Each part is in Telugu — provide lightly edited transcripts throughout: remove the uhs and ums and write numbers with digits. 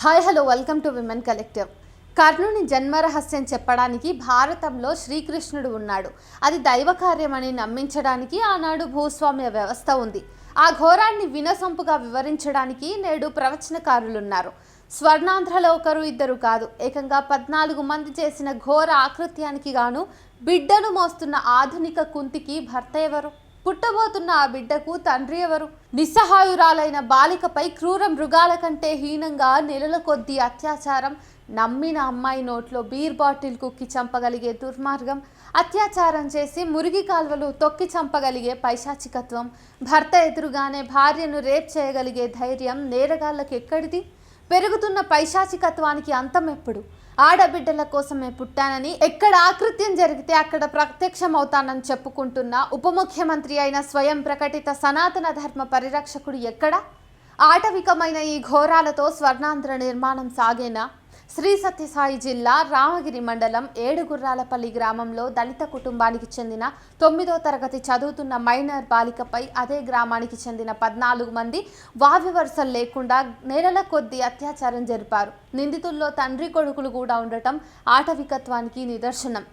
Hi hello welcome to women collective. కర్ణుని జన్మరహస్యం చెప్పడానికి భారతంలో శ్రీకృష్ణుడు ఉన్నాడు. అది దైవ కార్యమని నమ్మించడానికి ఆనాడు భూస్వామ్య వ్యవస్థ ఉంది. ఆ ఘోరాన్ని వినసొంపుగా వివరించడానికి నేడు ప్రవచనకారులున్నారు. స్వర్ణాంధ్రలో ఒకరు ఇద్దరు కాదు, ఏకంగా 14 మంది చేసిన ఘోర ఆకృత్యానికి గాను బిడ్డను మోస్తున్న ఆధునిక కుంతికి భర్త ఎవరు? పుట్టబోతున్న ఆ బిడ్డకు తండ్రి ఎవరు? నిస్సహాయురాలైన బాలికపై క్రూర మృగాల కంటే హీనంగా నెలల కొద్దీ అత్యాచారం, నమ్మిన అమ్మాయి నోట్లో బీర్ బాటిల్ కుక్కి చంపగలిగే దుర్మార్గం, అత్యాచారం చేసి మురిగి కాల్వలు తొక్కి చంపగలిగే పైశాచికత్వం, భర్త ఎదురుగానే భార్యను రేప్ చేయగలిగే ధైర్యం నేరగాళ్ళకి ఎక్కడిది? పెరుగుతున్న పైశాచికత్వానికి అంతం ఎప్పుడు? ఆడబిడ్డల కోసమే పుట్టానని ఎక్కడ ఆకృత్యం జరిగితే అక్కడ ప్రత్యక్షమవుతానని చెప్పుకుంటున్న ఉప ముఖ్యమంత్రి అయిన స్వయం ప్రకటిత సనాతన ధర్మ పరిరక్షకుడు ఎక్కడ? ఆటవికమైన ఈ ఘోరాలతో స్వర్ణాంధ్ర నిర్మాణం సాగేనా? శ్రీ సత్యసాయి జిల్లా రామగిరి మండలం ఏడుగుర్రాలపల్లి గ్రామంలో దళిత కుటుంబానికి చెందిన 9వ తరగతి చదువుతున్న మైనర్ బాలికపై అదే గ్రామానికి చెందిన 14 మంది వావివరుసలు లేకుండా నెలల కొద్దీ అత్యాచారం జరిపారు. నిందితుల్లో తండ్రి కొడుకులు కూడా ఉండటం ఆటవికత్వానికి నిదర్శనం.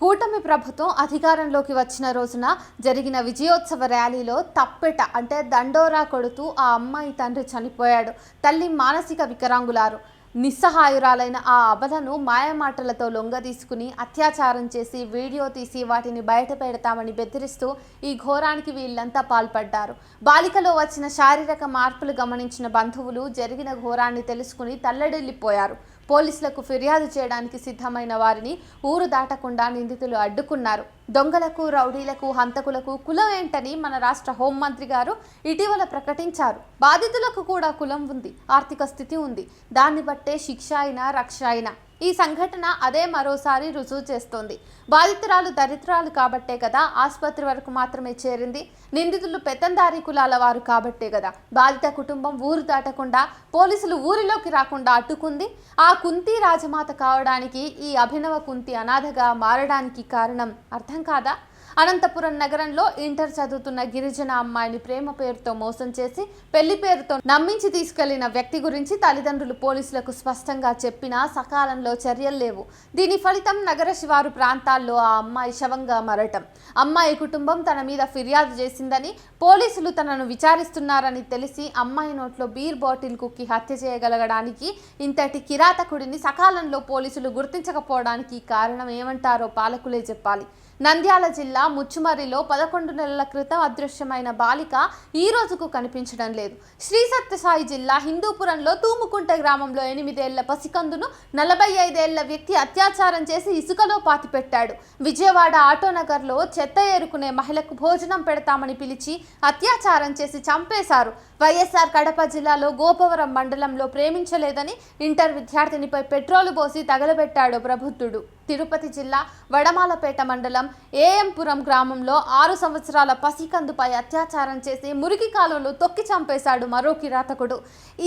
కూటమి ప్రభుత్వం అధికారంలోకి వచ్చిన రోజున జరిగిన విజయోత్సవ ర్యాలీలో తప్పెట అంటే దండోరా కొడుతూ ఆ అమ్మాయి తండ్రి చనిపోయాడు. తల్లి మానసిక వికలాంగులారు. నిస్సహాయురాలైన ఆ అబలను మాయమాటలతో లొంగదీసుకుని అత్యాచారం చేసి వీడియో తీసి వాటిని బయట పెడతామని బెదిరిస్తూ ఈ ఘోరానికి వీళ్ళంతా పాల్పడ్డారు. బాలికలో వచ్చిన శారీరక మార్పులు గమనించిన బంధువులు జరిగిన ఘోరాన్ని తెలుసుకుని తల్లడిల్లిపోయారు. పోలీసులకు ఫిర్యాదు చేయడానికి సిద్ధమైన వారిని ఊరు దాటకుండా నిందితులు అడ్డుకున్నారు. దొంగలకు, రౌడీలకు, హంతకులకు కులం ఏంటని మన రాష్ట్ర హోంమంత్రి గారు ఇటీవల ప్రకటించారు. బాధితులకు కూడా కులం ఉంది, ఆర్థిక స్థితి ఉంది. దాన్ని బట్టే శిక్ష అయినా రక్ష అయినా. ఈ సంఘటన అదే మరోసారి రుజువు చేస్తోంది. బాధితురాలు దరిద్రాలు కాబట్టే కదా ఆసుపత్రి వరకు మాత్రమే చేరింది. నిందితులు పెత్తందారీ కులాల వారు కాబట్టే కదా బాధిత కుటుంబం ఊరు దాటకుండా, పోలీసులు ఊరిలోకి రాకుండా అడ్డుకుంది. ఆ కుంతి రాజమాత కావడానికి, ఈ అభినవ కుంతి అనాథగా మారడానికి కారణం అర్థం కాదా? అనంతపురం నగరంలో ఇంటర్ చదువుతున్న గిరిజన అమ్మాయిని ప్రేమ పేరుతో మోసం చేసి పెళ్లి పేరుతో నమ్మించి తీసుకెళ్లిన వ్యక్తి గురించి తల్లిదండ్రులు పోలీసులకు స్పష్టంగా చెప్పినా సకాలంలో చర్యలు లేవు. దీని ఫలితం నగర శివారు ప్రాంతాల్లో ఆ అమ్మాయి శవంగా మరటం. అమ్మాయి కుటుంబం తన మీద ఫిర్యాదు చేసిందని, పోలీసులు తనను విచారిస్తున్నారని తెలిసి అమ్మాయి నోట్లో బీర్ బాటిల్ కుక్కి హత్య చేయగలగడానికి ఇంతటి కిరాతకుడిని సకాలంలో పోలీసులు గుర్తించకపోవడానికి కారణం ఏమంటారో పాలకులే చెప్పాలి. నంద్యాల జిల్లా ముచ్చుమర్రిలో 11 నెలల క్రితం అదృశ్యమైన బాలిక ఈ రోజుకు కనిపించడం లేదు. శ్రీ సత్యసాయి జిల్లా హిందూపురంలో తూముకుంట గ్రామంలో 8 ఏళ్ల పసికందును 45 ఏళ్ల వ్యక్తి అత్యాచారం చేసి ఇసుకలో పాతిపెట్టాడు. విజయవాడ ఆటోనగర్లో చెత్త ఏరుకునే మహిళకు భోజనం పెడతామని పిలిచి అత్యాచారం చేసి చంపేశారు. వైఎస్ఆర్ కడప జిల్లాలో గోపవరం మండలంలో ప్రేమించలేదని ఇంటర్ విద్యార్థినిపై పెట్రోలు పోసి తగలబెట్టాడు ప్రబుద్ధుడు. తిరుపతి జిల్లా వడమాలపేట మండలం ఏఎంపురం గ్రామంలో 6 సంవత్సరాల పసికందుపై అత్యాచారం చేసి మురికి కాలువలు తొక్కి చంపేశాడు మరో కిరాతకుడు.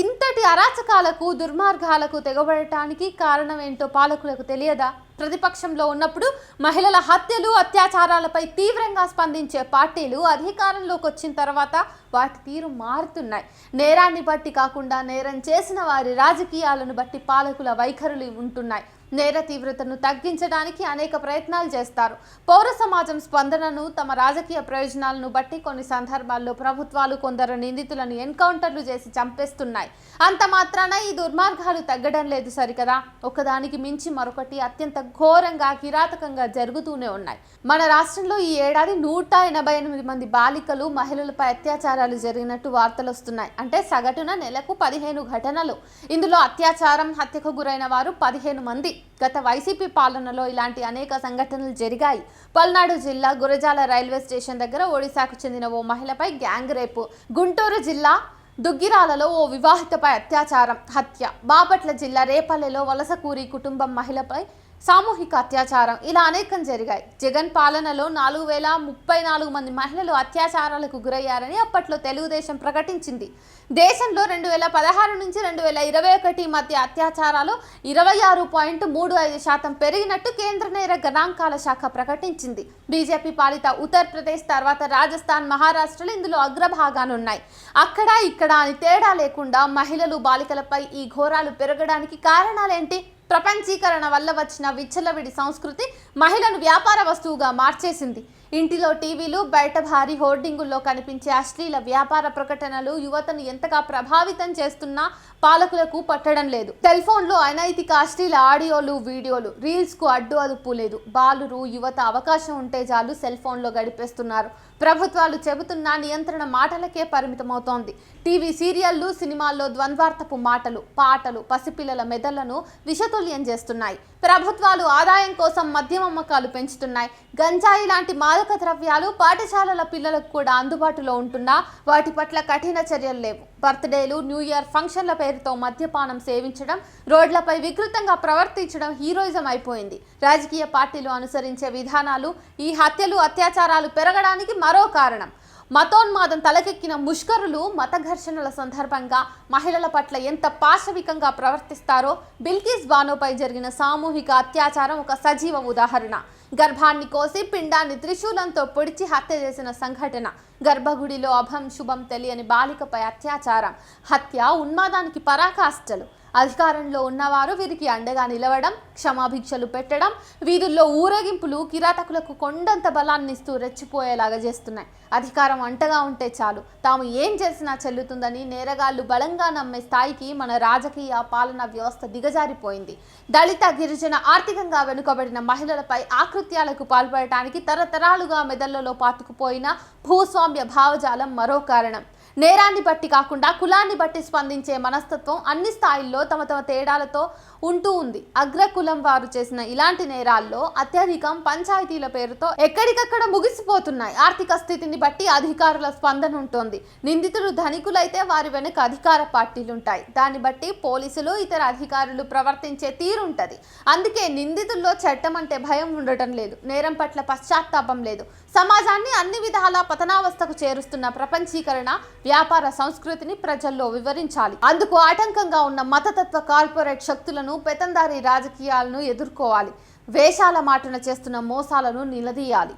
ఇంతటి అరాచకాలకు, దుర్మార్గాలకు తెగబడటానికి కారణం ఏంటో పాలకులకు తెలియదా? ప్రతిపక్షంలో ఉన్నప్పుడు మహిళల హత్యలు, అత్యాచారాలపై తీవ్రంగా స్పందించే పార్టీలు అధికారంలోకి వచ్చిన తర్వాత వాటి తీరు మారుతున్నాయి. నేరాన్ని బట్టి కాకుండా నేరం చేసిన వారి రాజకీయాలను బట్టి పాలకుల వైఖరులు ఉంటున్నాయి. నేర తీవ్రతను తగ్గించడానికి అనేక ప్రయత్నాలు చేస్తారు. పౌర సమాజం స్పందనను, తమ రాజకీయ ప్రయోజనాలను బట్టి కొన్ని సందర్భాల్లో ప్రభుత్వాలు కొందరు నిందితులను ఎన్కౌంటర్లు చేసి చంపేస్తున్నాయి. అంత మాత్రాన ఈ దుర్మార్గాలు తగ్గడం లేదు సరికదా? ఒకదానికి మించి మరొకటి అత్యంత ఘోరంగా, కిరాతకంగా జరుగుతూనే ఉన్నాయి. మన రాష్ట్రంలో ఈ ఏడాది 188 మంది బాలికలు, మహిళలపై అత్యాచారాలు జరిగినట్టు వార్తలు వస్తున్నాయి. అంటే సగటున నెలకు 15 ఘటనలు. ఇందులో అత్యాచారం, హత్యకు గురైన వారు 15 మంది. గత వైసీపీ పాలనలో ఇలాంటి అనేక సంఘటనలు జరిగాయి. పల్నాడు జిల్లా గురజాల రైల్వే స్టేషన్ దగ్గర ఒడిశాకు చెందిన ఓ మహిళపై గ్యాంగ్ రేపు, గుంటూరు జిల్లా దుగ్గిరాలలో ఓ వివాహితపై అత్యాచారం, హత్య, బాపట్ల జిల్లా రేపల్లెలో వలస కూరి కుటుంబం మహిళపై సామూహిక అత్యాచారం ఇలా అనేకం జరిగాయి. జగన్ పాలనలో 4034 మంది మహిళలు అత్యాచారాలకు గురయ్యారని అప్పట్లో తెలుగుదేశం ప్రకటించింది. దేశంలో 2016 నుంచి 2021 మధ్య అత్యాచారాలు 26.35% పెరిగినట్టు కేంద్ర నేర గణాంకాల శాఖ ప్రకటించింది. బీజేపీ పాలిత ఉత్తరప్రదేశ్ తర్వాత రాజస్థాన్, మహారాష్ట్రలు ఇందులో అగ్రభాగానున్నాయి. అక్కడ ఇక్కడ అని తేడా లేకుండా మహిళలు, బాలికలపై ఈ ఘోరాలు పెరగడానికి కారణాలేంటి? ప్రపంచీకరణ వల్ల వచ్చిన విచ్చలవిడి సంస్కృతి మహిళను వ్యాపార వస్తువుగా మార్చేసింది. ఇంటిలో టీవీలు, బయట భారీ హోర్డింగుల్లో కనిపించే అశ్లీల వ్యాపార ప్రకటనలు యువతను ఎంతగా ప్రభావితం చేస్తున్నా పాలకులకు పట్టడం లేదు. సెల్ ఫోన్లో అనైతిక అశ్లీల ఆడియోలు, వీడియోలు, రీల్స్ కు అడ్డు అదుపు లేదు. బాలురు, యువత అవకాశం ఉంటే చాలు సెల్ ఫోన్లో గడిపేస్తున్నారు. ప్రభుత్వాలు చెబుతున్న నియంత్రణ మాటలకే పరిమితమవుతోంది. టీవీ సీరియళ్లు, సినిమాల్లో ద్వంద్వార్థపు మాటలు, పాటలు పసిపిల్లల మెదళ్లను విషతుల్యం చేస్తున్నాయి. ప్రభుత్వాలు ఆదాయం కోసం మద్యం అమ్మకాలు పెంచుతున్నాయి. గంజాయి లాంటి మాదక ద్రవ్యాలు పాఠశాలల పిల్లలకు కూడా అందుబాటులో ఉంటున్నా వాటి పట్ల కఠిన చర్యలు లేవు. బర్త్డేలు, న్యూ ఇయర్ ఫంక్షన్ల పేరుతో మద్యపానం సేవించడం, రోడ్లపై వికృతంగా ప్రవర్తించడం హీరోయిజం అయిపోయింది. రాజకీయ పార్టీలు అనుసరించే విధానాలు ఈ హత్యలు, అత్యాచారాలు పెరగడానికి మరో కారణం. మతోన్మాదం తలకెక్కిన ముష్కరులు మత ఘర్షణల సందర్భంగా మహిళల పట్ల ఎంత పాశవికంగా ప్రవర్తిస్తారో బిల్కిస్ బానోపై జరిగిన సామూహిక అత్యాచారం ఒక సజీవ ఉదాహరణ. గర్భాన్ని కోసి పిండాన్ని త్రిశూలంతో పొడిచి హత్య చేసిన సంఘటన. గర్భగుడిలో అభం శుభం తెలియని బాలికపై అత్యాచారం, హత్య ఉన్మాదానికి పరాకాష్ఠలు. అధికారంలో ఉన్నవారు వీరికి అండగా నిలవడం, క్షమాభిక్షలు పెట్టడం, వీధుల్లో ఊరేగింపులు కిరాతకులకు కొండంత బలాన్ని ఇస్తూ రెచ్చిపోయేలాగా చేస్తున్నాయి. అధికారం అంటగా ఉంటే చాలు తాము ఏం చేసినా చెల్లుతుందని నేరగాళ్లు బలంగా నమ్మే స్థాయికి మన రాజకీయ పాలనా వ్యవస్థ దిగజారిపోయింది. దళిత, గిరిజన, ఆర్థికంగా వెనుకబడిన మహిళలపై ఆకృత్యాలకు పాల్పడటానికి తరతరాలుగా మెదళ్లలో పాతుకుపోయిన భూస్వామ్య భావజాలం మరో కారణం. నేరాన్ని బట్టి కాకుండా కులాన్ని బట్టి స్పందించే మనస్తత్వం అన్ని స్థాయిల్లో తమ తేడాలతో ఉంటూ ఉంది. అగ్రకులం వారు చేసిన ఇలాంటి నేరాల్లో అత్యధికం పంచాయతీల పేరుతో ఎక్కడికక్కడ ముగిసిపోతున్నాయి. ఆర్థిక స్థితిని బట్టి అధికారుల స్పందన ఉంటుంది. నిందితులు ధనికులైతే వారి వెనుక అధికార పార్టీలుంటాయి. దాన్ని బట్టి పోలీసులు, ఇతర అధికారులు ప్రవర్తించే తీరుంటది. అందుకే నిందితుల్లో చట్టం అంటే భయం ఉండటం లేదు, నేరం పట్ల పశ్చాత్తాపం లేదు. సమాజాన్ని అన్ని విధాలా పతనావస్థకు చేరుస్తున్న ప్రపంచీకరణ వ్యాపార సంస్కృతిని ప్రజల్లో వివరించాలి. అందుకు ఆటంకంగా ఉన్న మతతత్వ కార్పొరేట్ శక్తులను, పెత్తందారీ రాజకీయాలను ఎదుర్కోవాలి. వేషాల మాటున చేస్తున్న మోసాలను నిలదీయాలి.